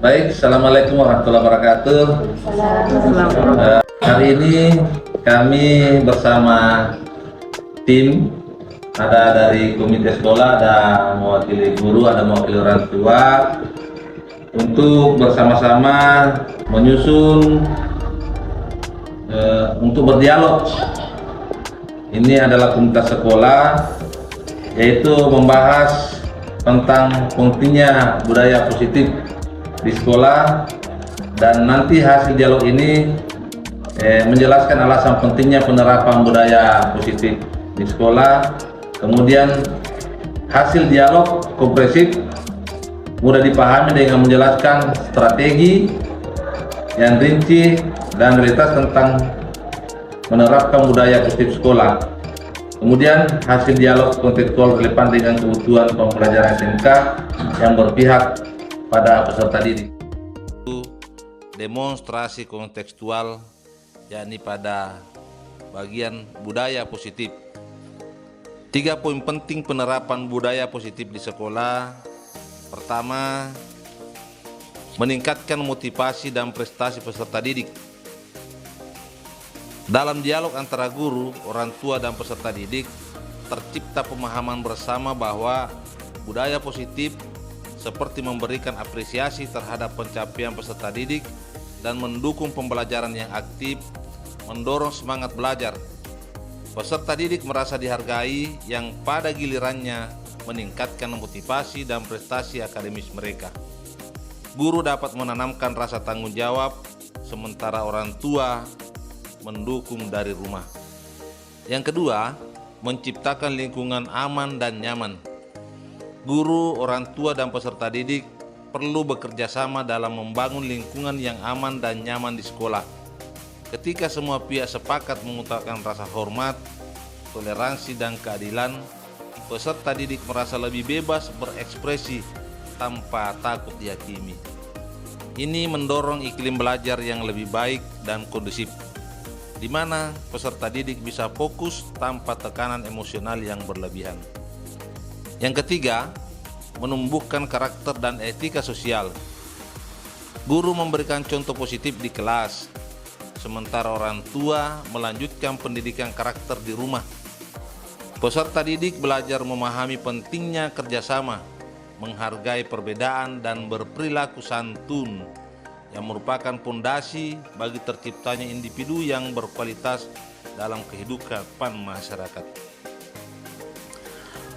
Baik, Assalamualaikum warahmatullahi wabarakatuh. Hari ini kami bersama tim, ada dari komite sekolah, ada mewakili guru, ada mewakili orang tua, untuk bersama-sama menyusun untuk berdialog. Ini adalah komunitas sekolah, yaitu membahas tentang pentingnya budaya positif di sekolah, dan nanti hasil dialog ini menjelaskan alasan pentingnya penerapan budaya positif di sekolah. Kemudian hasil dialog komprehensif mudah dipahami dengan menjelaskan strategi yang rinci dan realitas tentang menerapkan budaya positif sekolah. Kemudian hasil dialog kontekstual relevan dengan kebutuhan pembelajaran SMK yang berpihak pada peserta didik. Demonstrasi kontekstual, yakni pada bagian budaya positif. 3 poin penting penerapan budaya positif di sekolah. Pertama, meningkatkan motivasi dan prestasi peserta didik. Dalam dialog antara guru, orang tua, dan peserta didik, tercipta pemahaman bersama bahwa budaya positif seperti memberikan apresiasi terhadap pencapaian peserta didik dan mendukung pembelajaran yang aktif, mendorong semangat belajar. Peserta didik merasa dihargai, yang pada gilirannya meningkatkan motivasi dan prestasi akademis mereka. Guru dapat menanamkan rasa tanggung jawab, sementara orang tua mendukung dari rumah. Yang kedua, menciptakan lingkungan aman dan nyaman. Guru, orang tua, dan peserta didik perlu bekerja sama dalam membangun lingkungan yang aman dan nyaman di sekolah. Ketika semua pihak sepakat mengutarakan rasa hormat, toleransi, dan keadilan, peserta didik merasa lebih bebas berekspresi tanpa takut dihakimi. Ini mendorong iklim belajar yang lebih baik dan kondusif, di mana peserta didik bisa fokus tanpa tekanan emosional yang berlebihan. Yang ketiga, menumbuhkan karakter dan etika sosial. Guru memberikan contoh positif di kelas, sementara orang tua melanjutkan pendidikan karakter di rumah. Peserta didik belajar memahami pentingnya kerjasama, menghargai perbedaan, dan berperilaku santun, yang merupakan fondasi bagi terciptanya individu yang berkualitas dalam kehidupan masyarakat.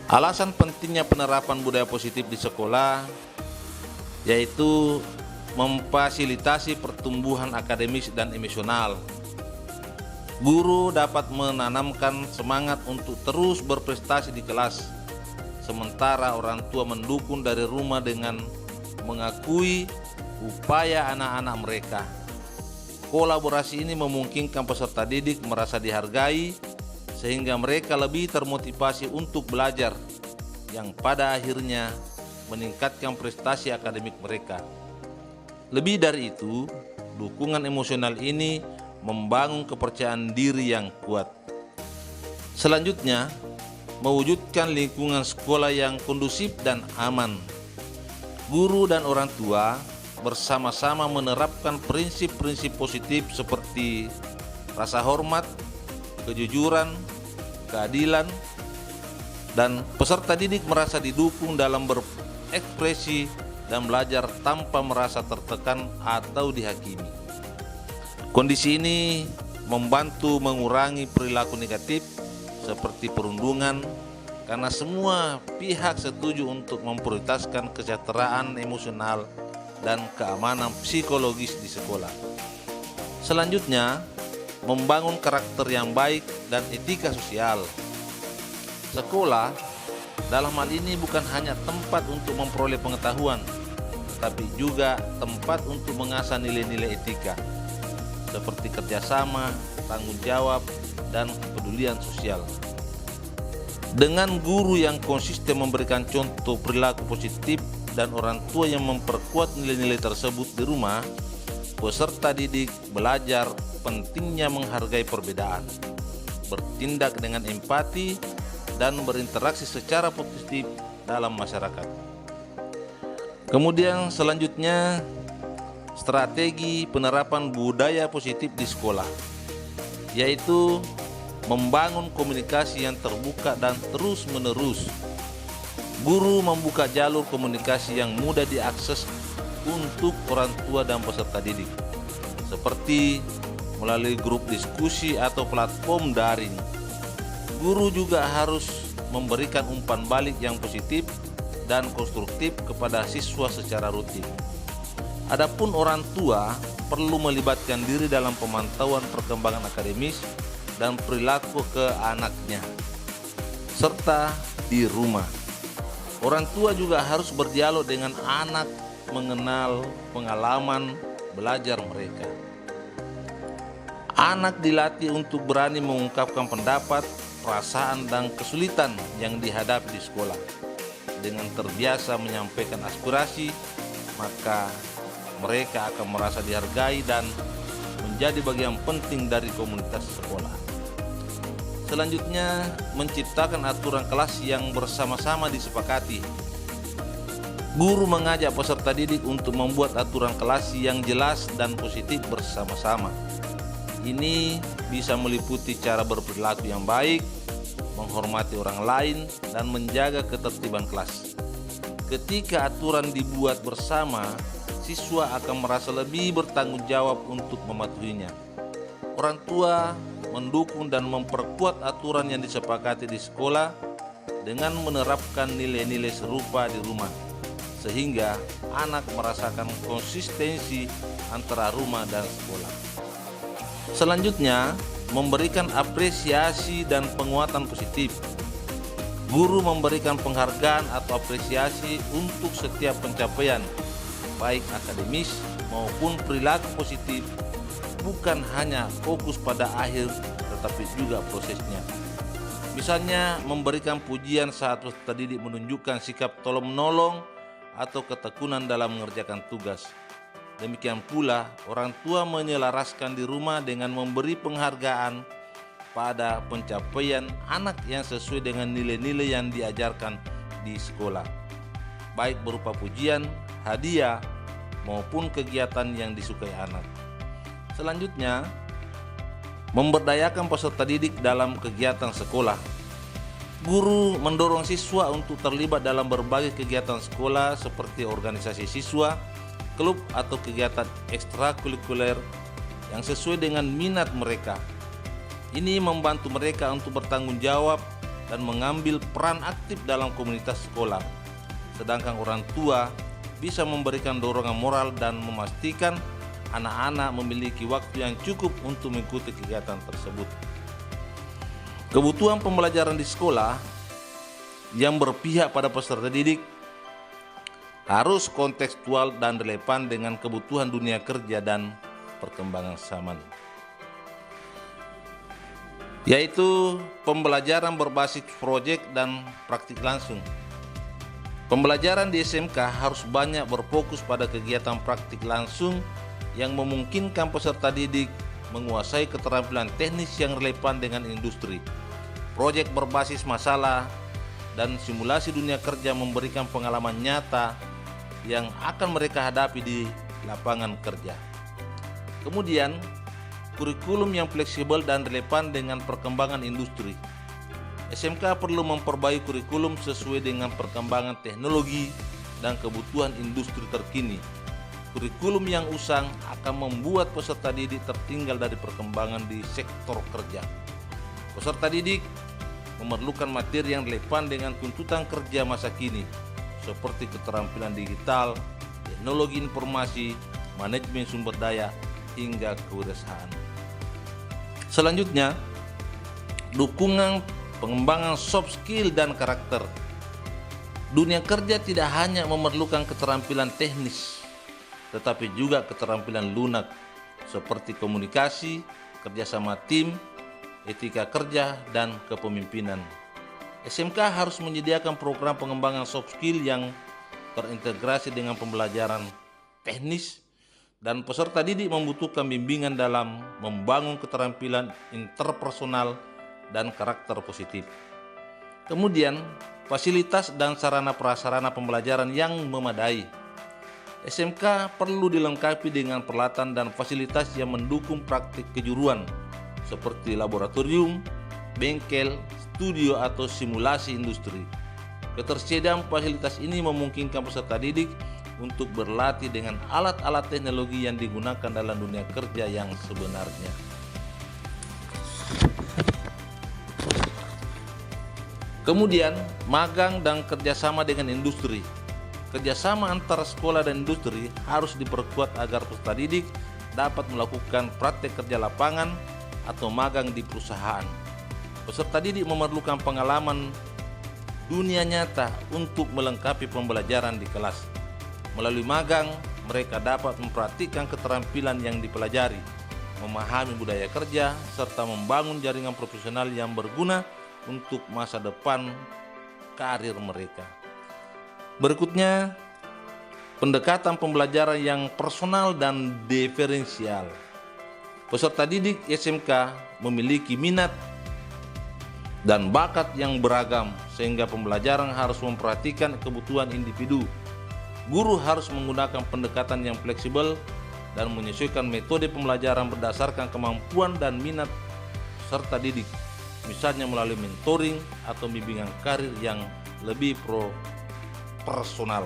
Alasan pentingnya penerapan budaya positif di sekolah yaitu memfasilitasi pertumbuhan akademis dan emosional. Guru dapat menanamkan semangat untuk terus berprestasi di kelas, sementara orang tua mendukung dari rumah dengan mengakui upaya anak-anak mereka. Kolaborasi ini memungkinkan peserta didik merasa dihargai, sehingga mereka lebih termotivasi untuk belajar, yang pada akhirnya meningkatkan prestasi akademik mereka. Lebih dari itu, dukungan emosional ini membangun kepercayaan diri yang kuat. Selanjutnya, mewujudkan lingkungan sekolah yang kondusif dan aman. Guru dan orang tua bersama-sama menerapkan prinsip-prinsip positif seperti rasa hormat, kejujuran, keadilan, dan peserta didik merasa didukung dalam berekspresi dan belajar tanpa merasa tertekan atau dihakimi. Kondisi ini membantu mengurangi perilaku negatif seperti perundungan, karena semua pihak setuju untuk memprioritaskan kesejahteraan emosional dan keamanan psikologis di sekolah. Selanjutnya, membangun karakter yang baik dan etika sosial. Sekolah dalam hal ini bukan hanya tempat untuk memperoleh pengetahuan, tapi juga tempat untuk mengasah nilai-nilai etika seperti kerjasama, tanggung jawab, dan kepedulian sosial. Dengan guru yang konsisten memberikan contoh perilaku positif dan orang tua yang memperkuat nilai-nilai tersebut di rumah, peserta didik belajar pentingnya menghargai perbedaan, bertindak dengan empati, dan berinteraksi secara positif dalam masyarakat. Kemudian selanjutnya, strategi penerapan budaya positif di sekolah, yaitu membangun komunikasi yang terbuka dan terus-menerus. Guru membuka jalur komunikasi yang mudah diakses untuk orang tua dan peserta didik, seperti melalui grup diskusi atau platform daring. Guru juga harus memberikan umpan balik yang positif dan konstruktif kepada siswa secara rutin. Adapun orang tua perlu melibatkan diri dalam pemantauan perkembangan akademis dan perilaku ke anaknya, serta di rumah. Orang tua juga harus berdialog dengan anak mengenal pengalaman belajar mereka. Anak dilatih untuk berani mengungkapkan pendapat, perasaan, dan kesulitan yang dihadapi di sekolah. Dengan terbiasa menyampaikan aspirasi, maka mereka akan merasa dihargai dan menjadi bagian penting dari komunitas sekolah. Selanjutnya, menciptakan aturan kelas yang bersama-sama disepakati. Guru mengajak peserta didik untuk membuat aturan kelas yang jelas dan positif bersama-sama. Ini bisa meliputi cara berperilaku yang baik, menghormati orang lain, dan menjaga ketertiban kelas. Ketika aturan dibuat bersama, siswa akan merasa lebih bertanggung jawab untuk mematuhinya. Orang tua mendukung dan memperkuat aturan yang disepakati di sekolah dengan menerapkan nilai-nilai serupa di rumah, sehingga anak merasakan konsistensi antara rumah dan sekolah. Selanjutnya, memberikan apresiasi dan penguatan positif. Guru memberikan penghargaan atau apresiasi untuk setiap pencapaian, baik akademis maupun perilaku positif, bukan hanya fokus pada akhir tetapi juga prosesnya. Misalnya, memberikan pujian saat peserta didik menunjukkan sikap tolong-menolong atau ketekunan dalam mengerjakan tugas. Demikian pula, orang tua menyelaraskan di rumah dengan memberi penghargaan pada pencapaian anak yang sesuai dengan nilai-nilai yang diajarkan di sekolah, baik berupa pujian, hadiah, maupun kegiatan yang disukai anak. Selanjutnya, memberdayakan peserta didik dalam kegiatan sekolah. Guru mendorong siswa untuk terlibat dalam berbagai kegiatan sekolah seperti organisasi siswa, klub atau kegiatan ekstrakurikuler yang sesuai dengan minat mereka. Ini membantu mereka untuk bertanggung jawab dan mengambil peran aktif dalam komunitas sekolah. Sedangkan orang tua bisa memberikan dorongan moral dan memastikan anak-anak memiliki waktu yang cukup untuk mengikuti kegiatan tersebut. Kebutuhan pembelajaran di sekolah yang berpihak pada peserta didik harus kontekstual dan relevan dengan kebutuhan dunia kerja dan perkembangan zaman, yaitu pembelajaran berbasis proyek dan praktik langsung. Pembelajaran di SMK harus banyak berfokus pada kegiatan praktik langsung yang memungkinkan peserta didik menguasai keterampilan teknis yang relevan dengan industri. Proyek berbasis masalah dan simulasi dunia kerja memberikan pengalaman nyata yang akan mereka hadapi di lapangan kerja. Kemudian, kurikulum yang fleksibel dan relevan dengan perkembangan industri. SMK perlu memperbaiki kurikulum sesuai dengan perkembangan teknologi dan kebutuhan industri terkini. Kurikulum yang usang akan membuat peserta didik tertinggal dari perkembangan di sektor kerja. Peserta didik memerlukan materi yang relevan dengan tuntutan kerja masa kini, seperti keterampilan digital, teknologi informasi, manajemen sumber daya, hingga kewirausahaan. Selanjutnya, dukungan pengembangan soft skill dan karakter. Dunia kerja tidak hanya memerlukan keterampilan teknis, tetapi juga keterampilan lunak seperti komunikasi, kerjasama tim, etika kerja, dan kepemimpinan. SMK harus menyediakan program pengembangan soft skill yang terintegrasi dengan pembelajaran teknis, dan peserta didik membutuhkan bimbingan dalam membangun keterampilan interpersonal dan karakter positif. Kemudian, fasilitas dan sarana prasarana pembelajaran yang memadai. SMK perlu dilengkapi dengan peralatan dan fasilitas yang mendukung praktik kejuruan seperti laboratorium, bengkel, studio atau simulasi industri. Ketersediaan fasilitas ini memungkinkan peserta didik untuk berlatih dengan alat-alat teknologi yang digunakan dalam dunia kerja yang sebenarnya. Kemudian, magang dan kerjasama dengan industri. Kerjasama antara sekolah dan industri harus diperkuat agar peserta didik dapat melakukan praktek kerja lapangan atau magang di perusahaan. Peserta didik memerlukan pengalaman dunia nyata untuk melengkapi pembelajaran di kelas. Melalui magang, mereka dapat mempraktikkan keterampilan yang dipelajari, memahami budaya kerja, serta membangun jaringan profesional yang berguna untuk masa depan karir mereka. Berikutnya, pendekatan pembelajaran yang personal dan diferensial. Peserta didik SMK memiliki minat dan bakat yang beragam, sehingga pembelajaran harus memperhatikan kebutuhan individu. Guru harus menggunakan pendekatan yang fleksibel dan menyesuaikan metode pembelajaran berdasarkan kemampuan dan minat peserta didik, misalnya melalui mentoring atau bimbingan karir yang lebih personal.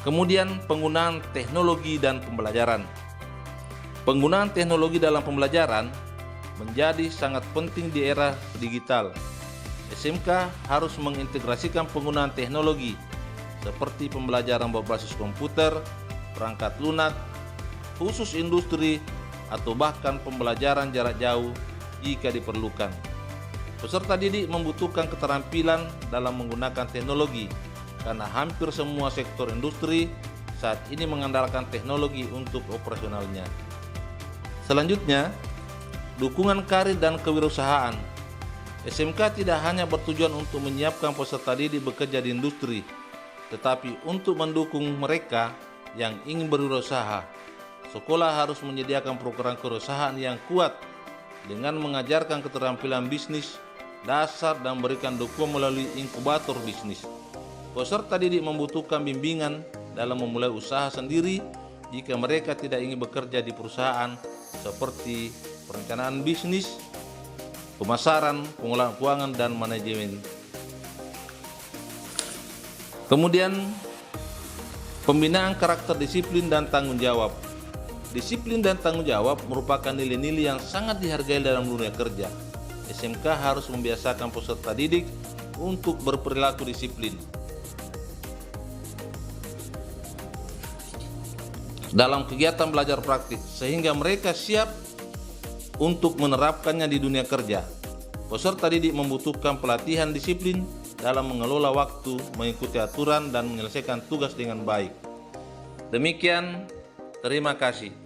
Kemudian, penggunaan teknologi dan pembelajaran. Penggunaan teknologi dalam pembelajaran menjadi sangat penting di era digital. SMK harus mengintegrasikan penggunaan teknologi seperti pembelajaran berbasis komputer, perangkat lunak, khusus industri, atau bahkan pembelajaran jarak jauh jika diperlukan. Peserta didik membutuhkan keterampilan dalam menggunakan teknologi karena hampir semua sektor industri saat ini mengandalkan teknologi untuk operasionalnya. Selanjutnya, dukungan karir dan kewirausahaan. SMK tidak hanya bertujuan untuk menyiapkan peserta didik bekerja di industri, tetapi untuk mendukung mereka yang ingin berwirausaha. Sekolah harus menyediakan program kewirausahaan yang kuat dengan mengajarkan keterampilan bisnis dasar dan berikan dukungan melalui inkubator bisnis. Peserta didik membutuhkan bimbingan dalam memulai usaha sendiri jika mereka tidak ingin bekerja di perusahaan, seperti perencanaan bisnis, pemasaran, pengelolaan keuangan, dan manajemen. Kemudian, pembinaan karakter disiplin dan tanggung jawab. Disiplin dan tanggung jawab merupakan nilai-nilai yang sangat dihargai dalam dunia kerja. SMK harus membiasakan peserta didik untuk berperilaku disiplin dalam kegiatan belajar praktik, sehingga mereka siap untuk menerapkannya di dunia kerja. Peserta didik membutuhkan pelatihan disiplin dalam mengelola waktu, mengikuti aturan, dan menyelesaikan tugas dengan baik. Demikian, terima kasih.